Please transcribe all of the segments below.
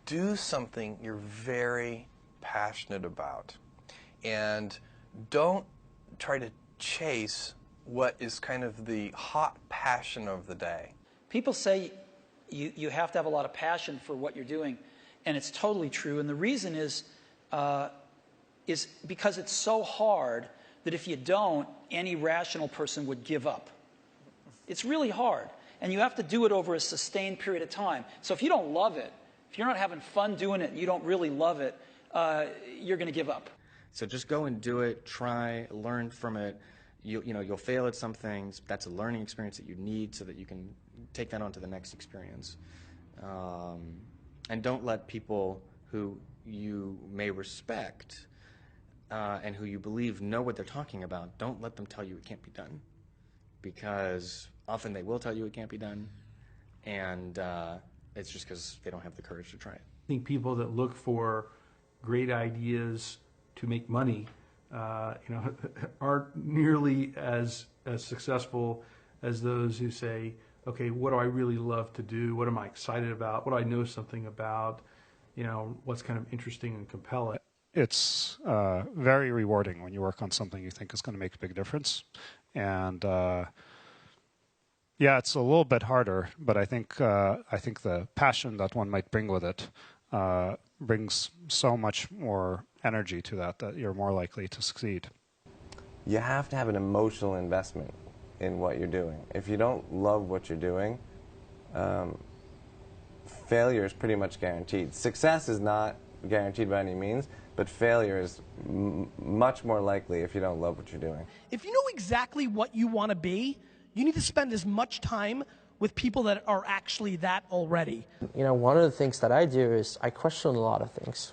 do something you're very passionate about. And don't try to chase what is kind of the hot passion of the day. People say you have to have a lot of passion for what you're doing, and it's totally true. And the reason is because it's so hard that if you don't, any rational person would give up. It's really hard, and you have to do it over a sustained period of time. So if you don't love it, if you're not having fun doing it, and you don't really love it, you're going to give up. So just go and do it, try, learn from it. You'll fail at some things. That's a learning experience that you need so that you can take that on to the next experience. And don't let people who you may respect and who you believe know what they're talking about, don't let them tell you it can't be done. Because often they will tell you it can't be done, and it's just because they don't have the courage to try it. I think people that look for great ideas to make money aren't nearly as successful as those who say, okay, what do I really love to do? What am I excited about? What do I know something about? What's kind of interesting and compelling? It's very rewarding when you work on something you think is going to make a big difference. And yeah, it's a little bit harder, but I think the passion that one might bring with it brings so much more energy to that you're more likely to succeed. You have to have an emotional investment in what you're doing. If you don't love what you're doing, failure is pretty much guaranteed. Success is not guaranteed by any means, but failure is much more likely if you don't love what you're doing. If you know exactly what you want to be, you need to spend as much time with people that are actually that already. One of the things that I do is I question a lot of things.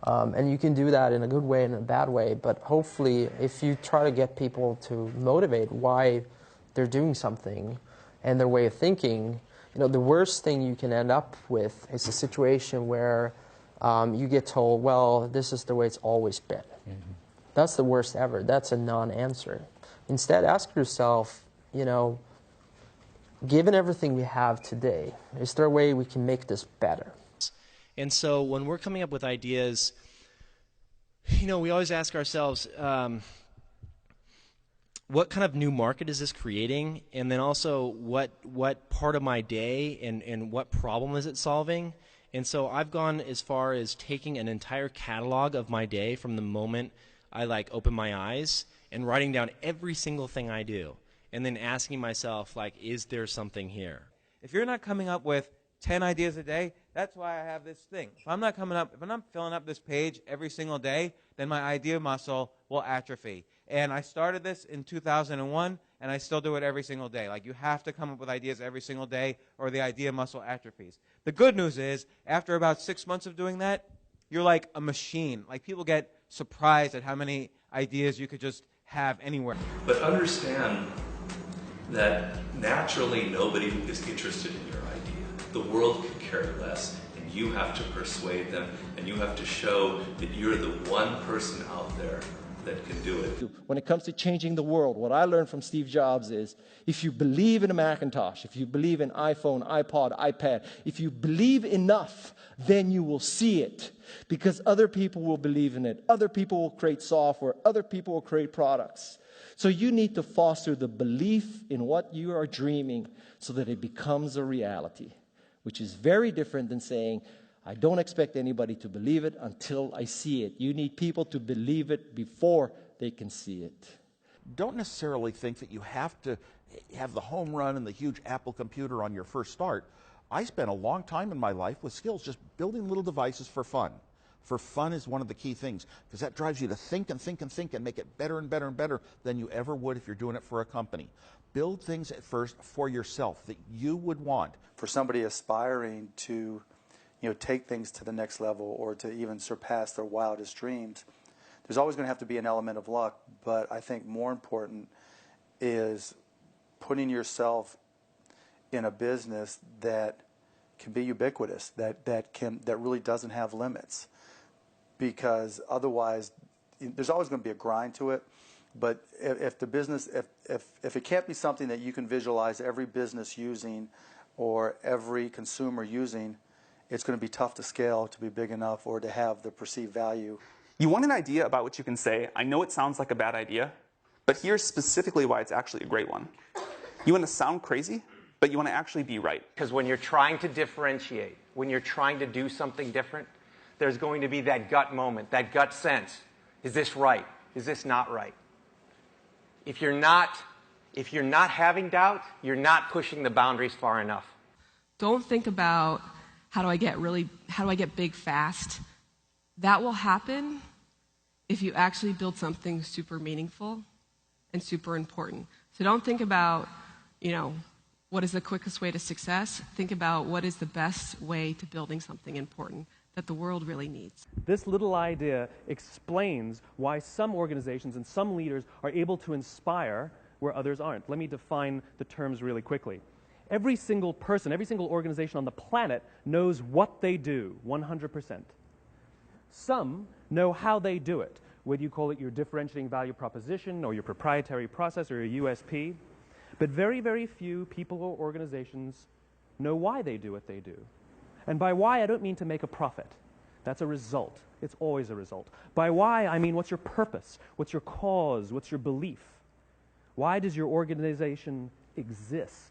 And you can do that in a good way and a bad way, but hopefully if you try to get people to motivate why they're doing something and their way of thinking, the worst thing you can end up with is a situation where you get told, well, this is the way it's always been. Mm-hmm. That's the worst ever. That's a non-answer. Instead, ask yourself, given everything we have today, is there a way we can make this better? And so when we're coming up with ideas, we always ask ourselves, what kind of new market is this creating? And then also, what part of my day and what problem is it solving? And so I've gone as far as taking an entire catalog of my day from the moment I open my eyes and writing down every single thing I do. And then asking myself, is there something here? If you're not coming up with 10 ideas a day, that's why I have this thing. If I'm not filling up this page every single day, then my idea muscle will atrophy. And I started this in 2001, and I still do it every single day. You have to come up with ideas every single day, or the idea muscle atrophies. The good news is, after about 6 months of doing that, you're like a machine. People get surprised at how many ideas you could just have anywhere. But understand that naturally nobody is interested in your idea. The world could care less, and you have to persuade them, and you have to show that you're the one person out there that can do it. When it comes to changing the world, what I learned from Steve Jobs is, if you believe in a Macintosh, if you believe in iPhone, iPod, iPad, if you believe enough, then you will see it. Because other people will believe in it. Other people will create software. Other people will create products. So you need to foster the belief in what you are dreaming so that it becomes a reality, which is very different than saying, I don't expect anybody to believe it until I see it. You need people to believe it before they can see it. Don't necessarily think that you have to have the home run and the huge Apple computer on your first start. I spent a long time in my life with skills just building little devices for fun. For fun is one of the key things, because that drives you to think and think and think and make it better and better and better than you ever would if you're doing it for a company. Build things at first for yourself that you would want. For somebody aspiring to take things to the next level or to even surpass their wildest dreams, there's always going to have to be an element of luck, but I think more important is putting yourself in a business that can be ubiquitous, that really doesn't have limits. Because otherwise, there's always going to be a grind to it. But if the business, if it can't be something that you can visualize every business using or every consumer using, it's going to be tough to scale to be big enough or to have the perceived value. You want an idea about which you can say, I know it sounds like a bad idea, but here's specifically why it's actually a great one. You want to sound crazy, but you want to actually be right. Because when you're trying to differentiate, when you're trying to do something different, there's going to be that gut moment, that gut sense. Is this right? Is this not right? If you're not having doubt, you're not pushing the boundaries far enough. Don't think about how do I get big fast. That will happen if you actually build something super meaningful and super important. So don't think about, what is the quickest way to success? Think about what is the best way to building something important that the world really needs. This little idea explains why some organizations and some leaders are able to inspire where others aren't. Let me define the terms really quickly. Every single person, every single organization on the planet knows what they do, 100%. Some know how they do it, whether you call it your differentiating value proposition or your proprietary process or your USP. But very, very few people or organizations know why they do what they do. And by why, I don't mean to make a profit. That's a result. It's always a result. By why, I mean what's your purpose? What's your cause? What's your belief? Why does your organization exist?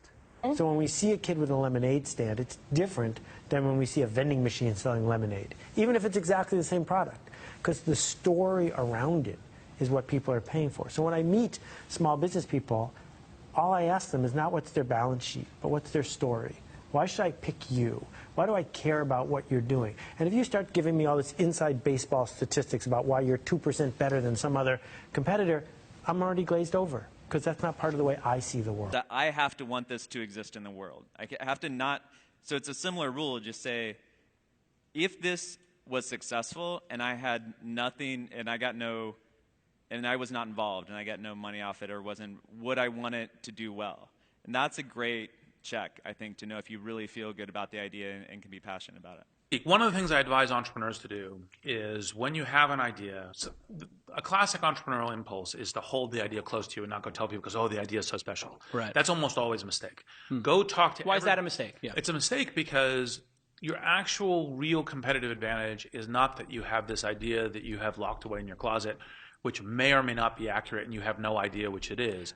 So when we see a kid with a lemonade stand, it's different than when we see a vending machine selling lemonade, even if it's exactly the same product, because the story around it is what people are paying for. So when I meet small business people, all I ask them is not what's their balance sheet, but what's their story. Why should I pick you? Why do I care about what you're doing? And if you start giving me all this inside baseball statistics about why you're 2% better than some other competitor, I'm already glazed over, because that's not part of the way I see the world. That I have to want this to exist in the world. I have to not, so it's a similar rule, just say, if this was successful and I had nothing and I was not involved and I got no money off it or would I want it to do well? And that's a great check, I think, to know if you really feel good about the idea and can be passionate about it. One of the things I advise entrepreneurs to do is when you have an idea, a classic entrepreneurial impulse is to hold the idea close to you and not go tell people because, the idea is so special. Right. That's almost always a mistake. Go talk to Why is that a mistake? Yeah. It's a mistake because your actual real competitive advantage is not that you have this idea that you have locked away in your closet, which may or may not be accurate and you have no idea which it is.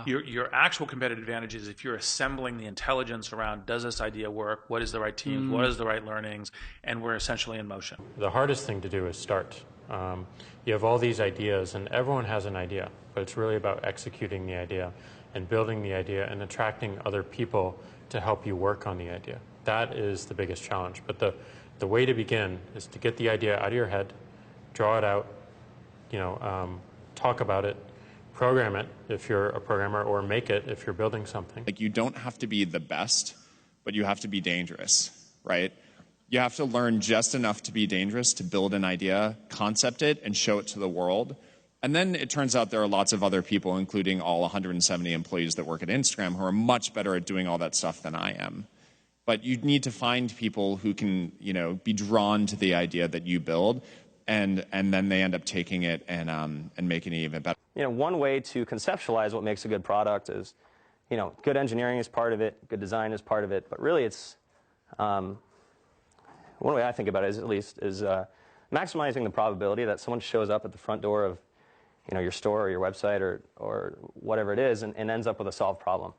Your actual competitive advantage is if you're assembling the intelligence around, does this idea work? What is the right team? What is the right learnings? And we're essentially in motion. The hardest thing to do is start. You have all these ideas and everyone has an idea, but it's really about executing the idea and building the idea and attracting other people to help you work on the idea. That is the biggest challenge. But the way to begin is to get the idea out of your head, draw it out, talk about it, program it if you're a programmer, or make it if you're building something. Like, you don't have to be the best, but you have to be dangerous, right? You have to learn just enough to be dangerous to build an idea, concept it, and show it to the world. And then it turns out there are lots of other people, including all 170 employees that work at Instagram, who are much better at doing all that stuff than I am. But you need to find people who can, be drawn to the idea that you build, and then they end up taking it and making it even better. One way to conceptualize what makes a good product is, good engineering is part of it, good design is part of it, but really it's, one way I think about it is maximizing the probability that someone shows up at the front door of, your store or your website or whatever it is and ends up with a solved problem.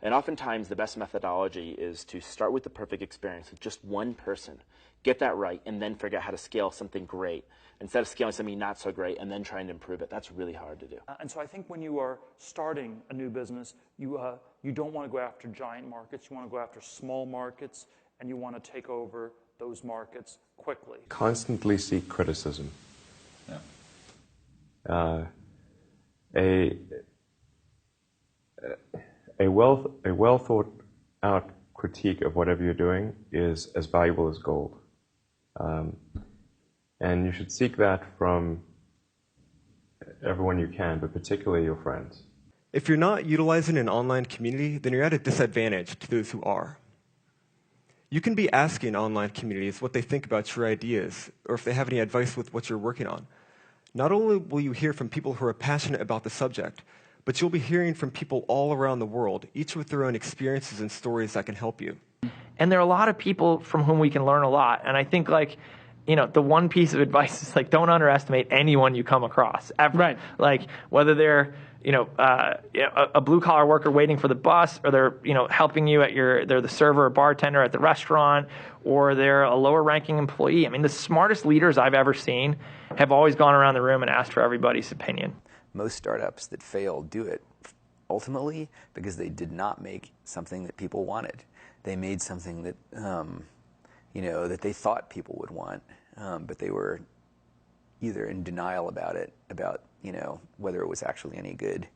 And oftentimes the best methodology is to start with the perfect experience with just one person, get that right, and then figure out how to scale something great instead of scaling something not so great and then trying to improve it. That's really hard to do. And so I think when you are starting a new business, you don't want to go after giant markets. You want to go after small markets, and you want to take over those markets quickly. Constantly seek criticism. Yeah. A well thought out critique of whatever you're doing is as valuable as gold. And you should seek that from everyone you can, but particularly your friends. If you're not utilizing an online community, then you're at a disadvantage to those who are. You can be asking online communities what they think about your ideas, or if they have any advice with what you're working on. Not only will you hear from people who are passionate about the subject, but you'll be hearing from people all around the world, each with their own experiences and stories that can help you. And there are a lot of people from whom we can learn a lot. And I think, like, you know, the one piece of advice is, like, don't underestimate anyone you come across ever. Right. Like, whether they're, you know, a blue-collar worker waiting for the bus, or they're, you know, helping you at they're the server or bartender at the restaurant, or they're a lower-ranking employee. I mean, the smartest leaders I've ever seen have always gone around the room and asked for everybody's opinion. Most startups that fail do it ultimately because they did not make something that people wanted. They made something that, you know, that they thought people would want, but they were either in denial about it, about, you know, whether it was actually any good,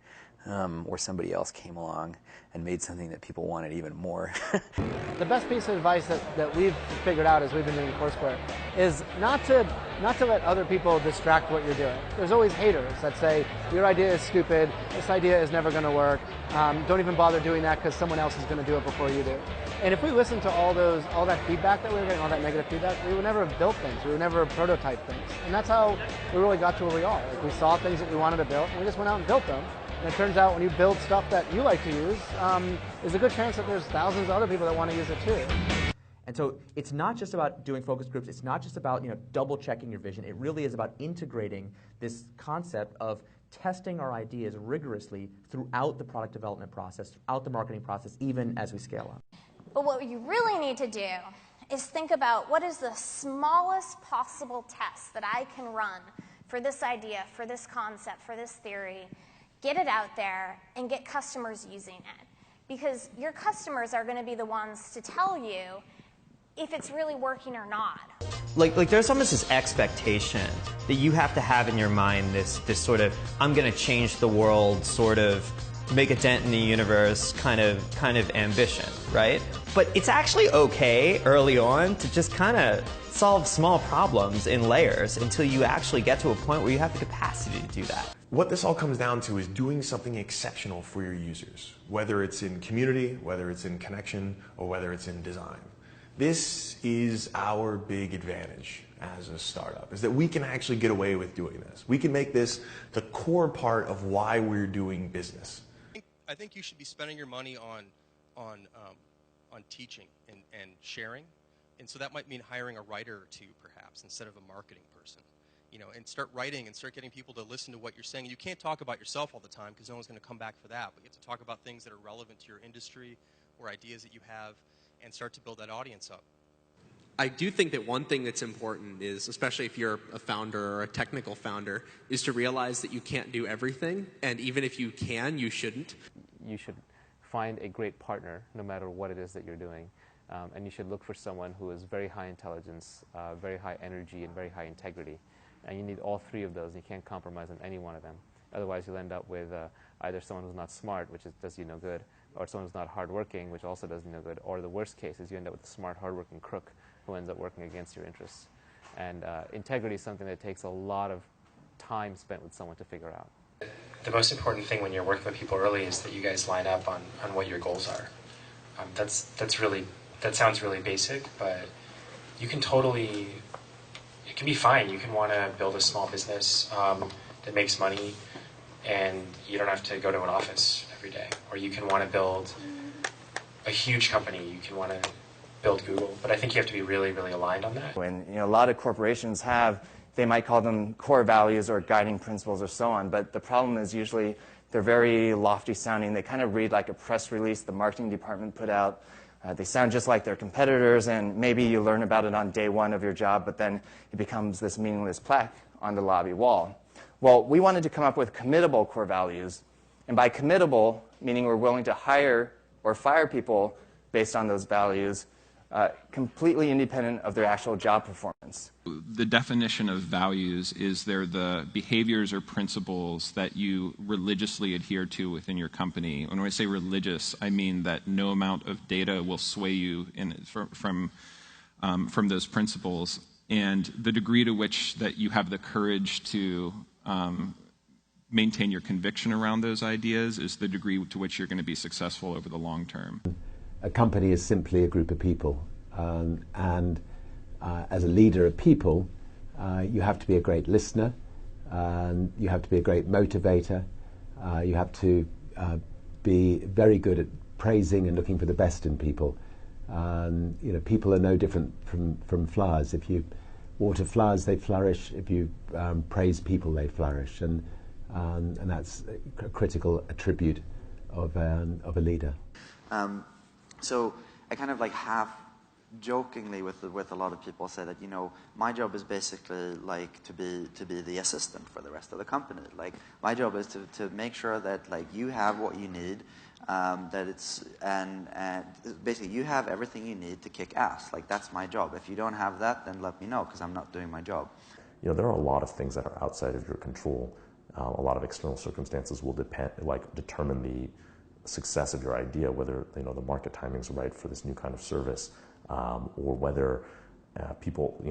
or somebody else came along and made something that people wanted even more. The best piece of advice that we've figured out as we've been doing courseware is not to let other people distract what you're doing. There's always haters that say, your idea is stupid, this idea is never going to work, don't even bother doing that because someone else is going to do it before you do. And if we listen to all that feedback that we were getting, all that negative feedback, we would never have built things, we would never have prototyped things. And that's how we really got to where we are. Like, we saw things that we wanted to build, and we just went out and built them. And it turns out when you build stuff that you like to use, there's a good chance that there's thousands of other people that want to use it too. And so it's not just about doing focus groups. It's not just about, you know, double checking your vision. It really is about integrating this concept of testing our ideas rigorously throughout the product development process, throughout the marketing process, even as we scale up. But what you really need to do is think about what is the smallest possible test that I can run for this idea, for this concept, for this theory, get it out there, and get customers using it. Because your customers are going to be the ones to tell you if it's really working or not. Like there's almost this expectation that you have to have in your mind, this sort of, I'm going to change the world, sort of make a dent in the universe kind of ambition, right? But it's actually okay early on to just kind of solve small problems in layers until you actually get to a point where you have the capacity to do that. What this all comes down to is doing something exceptional for your users, whether it's in community, whether it's in connection, or whether it's in design. This is our big advantage as a startup, is that we can actually get away with doing this. We can make this the core part of why we're doing business. I think you should be spending your money on teaching and sharing, and so that might mean hiring a writer or two, perhaps, instead of a marketing person. You know, and start writing and start getting people to listen to what you're saying. You can't talk about yourself all the time because no one's going to come back for that, but you have to talk about things that are relevant to your industry or ideas that you have and start to build that audience up. I do think that one thing that's important is, especially if you're a founder or a technical founder, is to realize that you can't do everything, and even if you can, you shouldn't. You should find a great partner no matter what it is that you're doing, and you should look for someone who is very high intelligence, very high energy, and very high integrity. And you need all three of those. You can't compromise on any one of them. Otherwise, you'll end up with either someone who's not smart, which does you no good, or someone who's not hardworking, which also does you no good, or the worst case is you end up with a smart, hardworking crook who ends up working against your interests. And integrity is something that takes a lot of time spent with someone to figure out. The most important thing when you're working with people early is that you guys line up on what your goals are. That sounds really basic, but you can totally, it can be fine. You can want to build a small business that makes money, and you don't have to go to an office every day. Or you can want to build a huge company. You can want to build Google. But I think you have to be really, really aligned on that. And a lot of corporations have, they might call them core values or guiding principles or so on, but the problem is usually they're very lofty sounding. They kind of read like a press release the marketing department put out. They sound just like their competitors, and maybe you learn about it on day one of your job, but then it becomes this meaningless plaque on the lobby wall. Well, we wanted to come up with committable core values, and by committable, meaning we're willing to hire or fire people based on those values, completely independent of their actual job performance. The definition of values is they're the behaviors or principles that you religiously adhere to within your company. When I say religious, I mean that no amount of data will sway you from those principles, and the degree to which that you have the courage to maintain your conviction around those ideas is the degree to which you're going to be successful over the long term. A company is simply a group of people, and as a leader of people, you have to be a great listener, and you have to be a great motivator, you have to be very good at praising and looking for the best in people, People are no different from flowers. If you water flowers, they flourish. If you praise people, they flourish. And that's a critical attribute of a leader. So I kind of like half jokingly with a lot of people say that, my job is basically like to be the assistant for the rest of the company. Like my job is to make sure that like you have what you need, that it's and basically you have everything you need to kick ass. Like that's my job. If you don't have that, then let me know because I'm not doing my job. There are a lot of things that are outside of your control. A lot of external circumstances will determine the success of your idea, whether the market timing's right for this new kind of service, or whether people,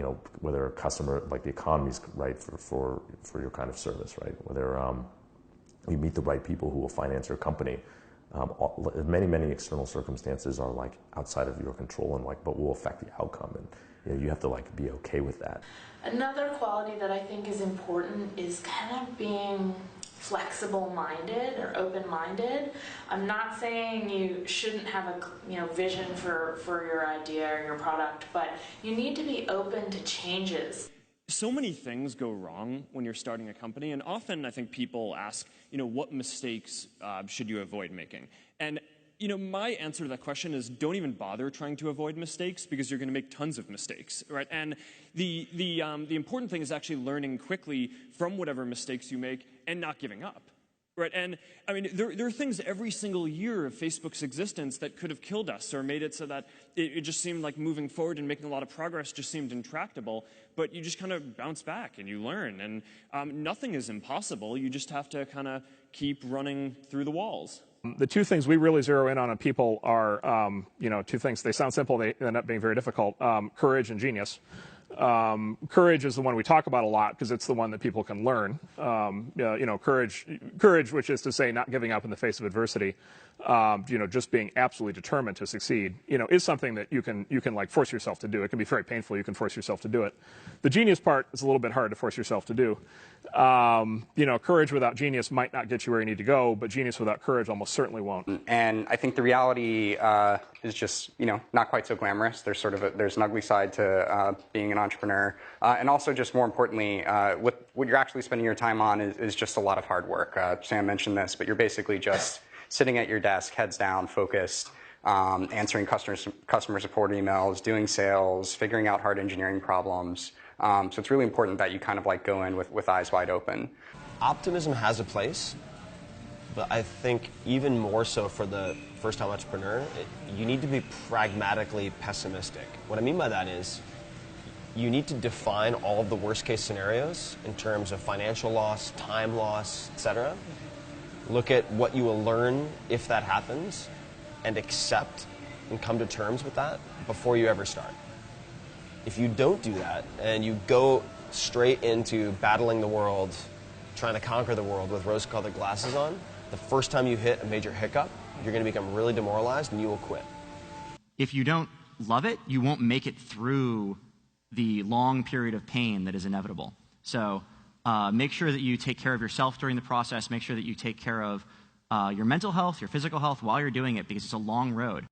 whether a customer, like the economy's right for your kind of service, right? Whether you meet the right people who will finance your company. Many external circumstances are like outside of your control and but will affect the outcome, and you have to be okay with that. Another quality that I think is important is kind of being flexible-minded or open-minded. I'm not saying you shouldn't have a vision for your idea or your product, but you need to be open to changes. So many things go wrong when you're starting a company, and often I think people ask, what mistakes should you avoid making? And my answer to that question is don't even bother trying to avoid mistakes because you're going to make tons of mistakes, right? And the important thing is actually learning quickly from whatever mistakes you make and not giving up, right? And I mean, there are things every single year of Facebook's existence that could have killed us or made it so that it just seemed like moving forward and making a lot of progress just seemed intractable. But you just kind of bounce back and you learn, and nothing is impossible. You just have to kind of keep running through the walls. The two things we really zero in on people are, two things. They sound simple, they end up being very difficult. Courage and genius. Courage is the one we talk about a lot because it's the one that people can learn. Courage, which is to say not giving up in the face of adversity. Just being absolutely determined to succeed, is something that you can like force yourself to do. It can be very painful. You can force yourself to do it. The genius part is a little bit hard to force yourself to do. Courage without genius might not get you where you need to go, but genius without courage almost certainly won't. And I think the reality is just, not quite so glamorous. There's there's an ugly side to being an entrepreneur. And also just more importantly, what you're actually spending your time on is just a lot of hard work. Sam mentioned this, but you're basically just sitting at your desk, heads down, focused, answering customer support emails, doing sales, figuring out hard engineering problems. So it's really important that you kind of go in with eyes wide open. Optimism has a place, but I think even more so for the first-time entrepreneur, you need to be pragmatically pessimistic. What I mean by that is you need to define all of the worst-case scenarios in terms of financial loss, time loss, etc. Look at what you will learn if that happens and accept and come to terms with that before you ever start. If you don't do that and you go straight into battling the world, trying to conquer the world with rose-colored glasses on, the first time you hit a major hiccup, you're going to become really demoralized and you will quit. If you don't love it, you won't make it through the long period of pain that is inevitable. So make sure that you take care of yourself during the process. Make sure that you take care of your mental health, your physical health while you're doing it because it's a long road.